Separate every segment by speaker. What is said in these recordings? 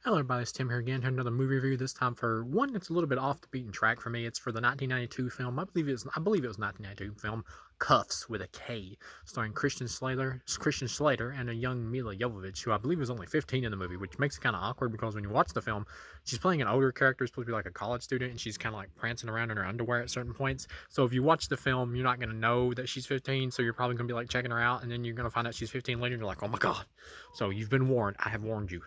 Speaker 1: Hello everybody, it's Tim here again, here another movie review, this time for one that's a little bit off the beaten track for me. It's for the 1992 film, I believe it was 1992 film, Cuffs with a K, starring Christian Slater and a young Mila Jovovich, who I believe was only 15 in the movie, which makes it kind of awkward because when you watch the film, she's playing an older character, supposed to be like a college student, and she's kind of like prancing around in her underwear at certain points. So if you watch the film, you're not going to know that she's 15, so you're probably going to be like checking her out, and then you're going to find out she's 15 later, and you're like, oh my god. So you've been warned, I have warned you.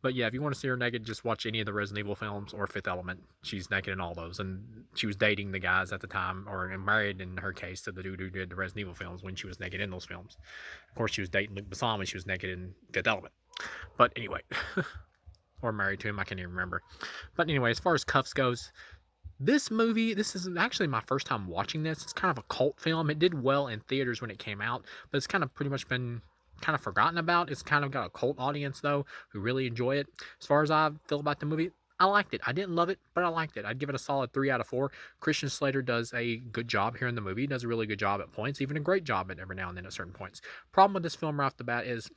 Speaker 1: But yeah, if you want to see her naked, just watch any of the Resident Evil films or Fifth Element. She's naked in all those, and she was dating the guys at the time, or married in her case to the dude who did the Resident Evil films when she was naked in those films. Of course, she was dating Luke Besson when she was naked in Fifth Element. But anyway, or married to him, I can't even remember. But anyway, as far as Cuffs goes, this is actually my first time watching this. It's kind of a cult film. It did well in theaters when it came out, but it's kind of pretty much been kind of forgotten about. It's kind of got a cult audience though who really enjoy it. As far as I feel about the movie, I liked it. I didn't love it, but I liked it. I'd give it a solid 3 out of 4. Christian Slater does a good job here in the movie. He does a really good job at points, even a great job at every now and then at certain points. Problem with this film right off the bat is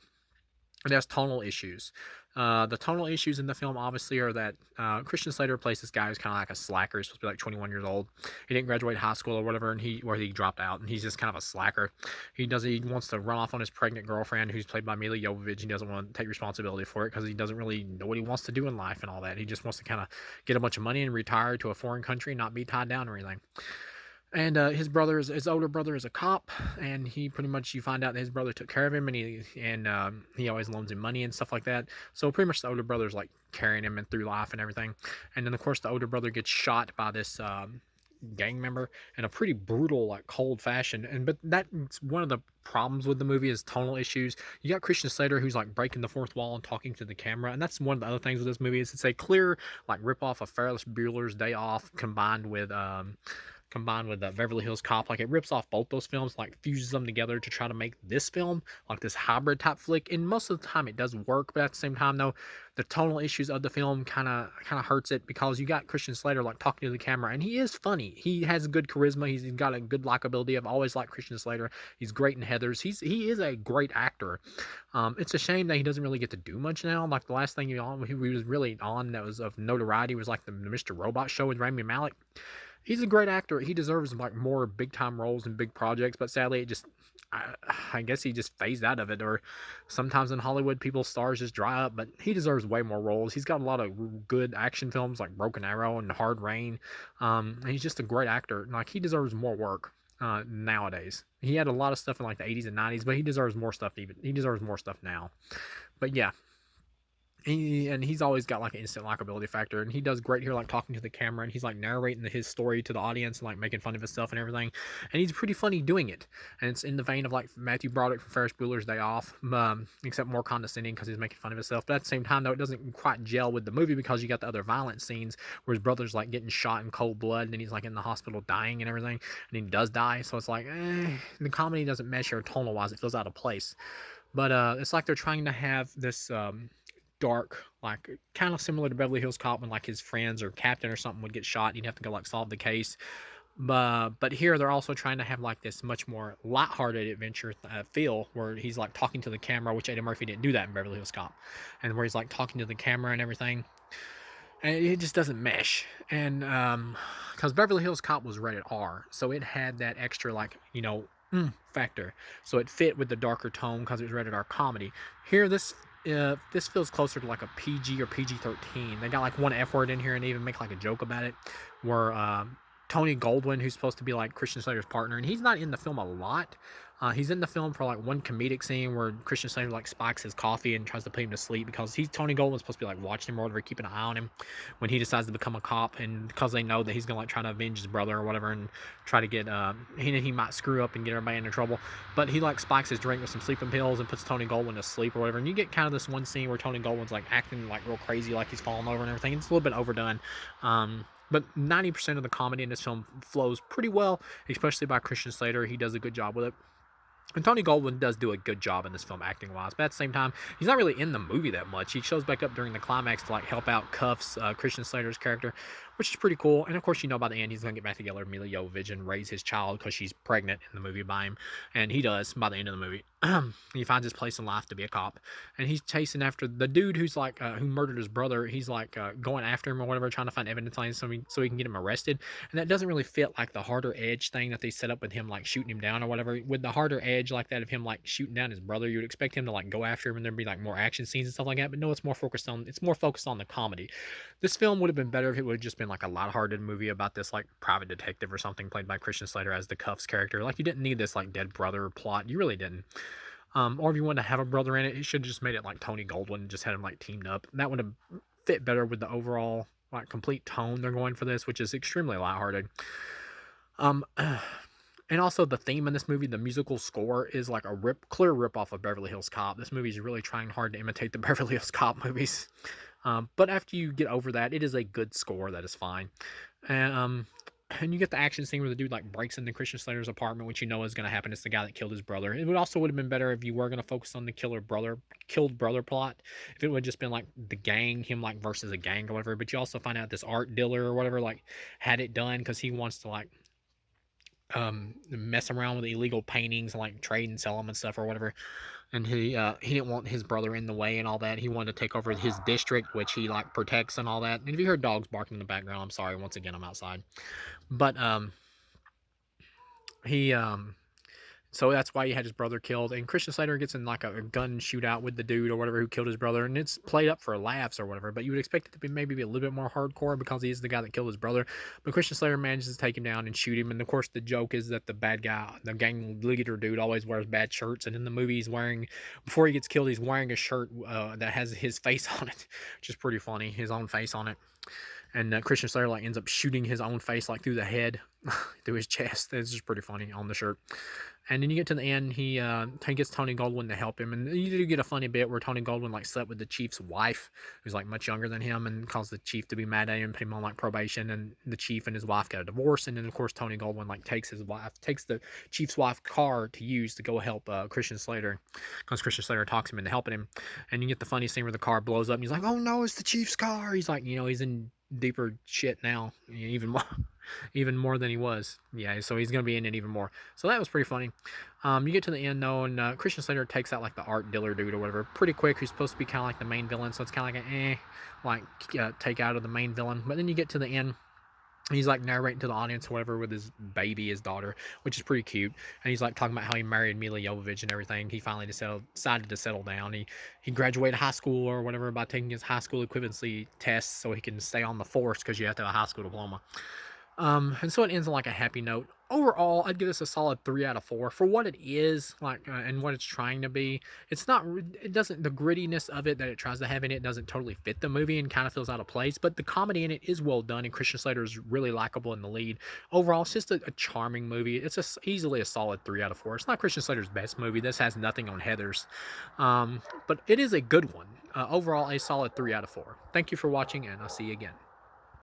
Speaker 1: it has tonal issues. The tonal issues in the film obviously are that Christian Slater plays this guy who's kind of like a slacker. He's supposed to be like 21 years old. He didn't graduate high school or whatever, and he dropped out, and he's just kind of a slacker. He wants to run off on his pregnant girlfriend, who's played by Mila Jovovich. He doesn't want to take responsibility for it because he doesn't really know what he wants to do in life and all that. He just wants to kind of get a bunch of money and retire to a foreign country, and not be tied down or anything. And his older brother is a cop, and he pretty much, you find out that his brother took care of him, and he always loans him money and stuff like that. So pretty much the older brother's like carrying him and through life and everything. And then of course the older brother gets shot by this gang member in a pretty brutal, like cold fashion. And but that's one of the problems with the movie is tonal issues. You got Christian Slater who's like breaking the fourth wall and talking to the camera, and that's one of the other things with this movie is it's a clear like rip off of Ferris Bueller's Day Off combined with Beverly Hills Cop. Like it rips off both those films, like fuses them together to try to make this film like this hybrid type flick. And most of the time it does work, but at the same time though, the tonal issues of the film kind of hurts it because you got Christian Slater like talking to the camera, and he is funny. He has good charisma. He's got a good likability. I've always liked Christian Slater. He's great in Heathers. He is a great actor. It's a shame that he doesn't really get to do much now. Like the last thing he was really on that was of notoriety was like the Mr. Robot show with Rami Malek. He's a great actor. He deserves like more big time roles and big projects, but sadly, I guess he just phased out of it. Or sometimes in Hollywood, people's stars just dry up. But he deserves way more roles. He's got a lot of good action films like Broken Arrow and Hard Rain. And he's just a great actor. Like he deserves more work nowadays. He had a lot of stuff in like the 80s and 90s, but he deserves more stuff. Even he deserves more stuff now. But yeah, and he's always got like an instant likability factor, and he does great here, like talking to the camera, and he's like narrating his story to the audience and like making fun of himself and everything, and he's pretty funny doing it. And it's in the vein of like Matthew Broderick from Ferris Bueller's Day Off, except more condescending because he's making fun of himself. But at the same time, though, it doesn't quite gel with the movie because you got the other violent scenes where his brother's like getting shot in cold blood, and then he's like in the hospital dying and everything, and he does die. So it's like, the comedy doesn't mesh here tonal wise; it feels out of place. But it's like they're trying to have this dark, like kind of similar to Beverly Hills Cop when like his friends or captain or something would get shot and he'd have to go like solve the case. But here they're also trying to have like this much more lighthearted adventure feel where he's like talking to the camera, which Eddie Murphy didn't do that in Beverly Hills Cop, and where he's like talking to the camera and everything, and it just doesn't mesh. And because Beverly Hills Cop was rated R, so it had that extra like factor, so it fit with the darker tone because it was rated R comedy. Here, this feels closer to like a PG or PG-13. They got like one F word in here and they even make like a joke about it, where Tony Goldwyn, who's supposed to be like Christian Slater's partner, and he's not in the film a lot. He's in the film for like one comedic scene where Christian Slater like spikes his coffee and tries to put him to sleep because Tony Goldwyn's supposed to be like watching him or whatever, keeping an eye on him when he decides to become a cop, and because they know that he's gonna like try to avenge his brother or whatever and try to get he might screw up and get everybody into trouble, but he like spikes his drink with some sleeping pills and puts Tony Goldwyn to sleep or whatever, and you get kind of this one scene where Tony Goldwyn's like acting like real crazy, like he's falling over and everything. It's a little bit overdone. But 90% of the comedy in this film flows pretty well, especially by Christian Slater. He does a good job with it. And Tony Goldwyn does do a good job in this film acting wise, but at the same time, he's not really in the movie that much. He shows back up during the climax to like help out Cuffs, Christian Slater's character, which is pretty cool. And of course, by the end, he's gonna get back together with Mila Jovovich and raise his child because she's pregnant in the movie by him, and he does by the end of the movie. He finds his place in life to be a cop, and he's chasing after the dude who's like who murdered his brother. He's like going after him or whatever, trying to find evidence on him so he can get him arrested. And that doesn't really fit like the harder edge thing that they set up with him like shooting him down or whatever. With the harder edge like that of him like shooting down his brother, you would expect him to like go after him and there'd be like more action scenes and stuff like that. But no, it's more focused on the comedy. This film would have been better if it would have just been like a lighthearted movie about this like private detective or something played by Christian Slater as the Cuffs character. Like you didn't need this like dead brother plot. You really didn't. Or if you wanted to have a brother in it, you should have just made it like Tony Goldwyn and just had him like teamed up. That would have fit better with the overall like complete tone they're going for this, which is extremely lighthearted. Um, and also the theme in this movie, the musical score is like a clear rip off of Beverly Hills Cop. This movie is really trying hard to imitate the Beverly Hills Cop movies. But after you get over that, it is a good score that is fine. And and you get the action scene where the dude like breaks into Christian Slater's apartment, which you know is going to happen. It's the guy that killed his brother. It would have been better if you were going to focus on the killed brother plot. If it would have just been like the gang, him like versus a gang or whatever. But you also find out this art dealer or whatever like had it done because he wants to like mess around with illegal paintings and like trade and sell them and stuff or whatever. And he didn't want his brother in the way and all that. He wanted to take over his district, which he like protects and all that. And if you heard dogs barking in the background, I'm sorry. Once again, I'm outside. But he so that's why he had his brother killed. And Christian Slater gets in like a gun shootout with the dude or whatever who killed his brother, and it's played up for laughs or whatever. But you would expect it to be maybe a little bit more hardcore because he is the guy that killed his brother. But Christian Slater manages to take him down and shoot him. And of course, the joke is that the bad guy, the gang leader dude, always wears bad shirts. And in the movie, before he gets killed, he's wearing a shirt that has his face on it, which is pretty funny. His own face on it. And Christian Slater like ends up shooting his own face like through the head, through his chest. It's just pretty funny on the shirt. And then you get to the end, he gets Tony Goldwyn to help him, and you do get a funny bit where Tony Goldwyn like slept with the chief's wife, who's like much younger than him, and caused the chief to be mad at him, put him on like probation, and the chief and his wife got a divorce, and then of course Tony Goldwyn like takes the chief's wife's car to use to go help Christian Slater, because Christian Slater talks him into helping him, and you get the funny scene where the car blows up, and he's like, "Oh no, it's the chief's car." He's like, he's in deeper shit now, even more. Even more than he was. Yeah, so he's going to be in it even more. So that was pretty funny. You get to the end, though, and Christian Slater takes out, like, the art dealer dude or whatever pretty quick. He's supposed to be kind of like the main villain, so it's kind of like take out of the main villain. But then you get to the end, he's like narrating to the audience or whatever with his baby, his daughter, which is pretty cute. And he's like talking about how he married Mila Jovovich and everything. He finally decided to settle down. He graduated high school or whatever by taking his high school equivalency tests so he can stay on the force because you have to have a high school diploma. And so it ends on like a happy note. Overall, I'd give this a solid 3 out of 4 for what it is, like, and what it's trying to be. It's not, it doesn't, the grittiness of it that it tries to have in it doesn't totally fit the movie and kind of feels out of place. But the comedy in it is well done, and Christian Slater is really likable in the lead. Overall, it's just a charming movie. It's easily a solid 3 out of 4. It's not Christian Slater's best movie. This has nothing on Heathers, but it is a good one. Overall, a solid 3 out of 4. Thank you for watching, and I'll see you again.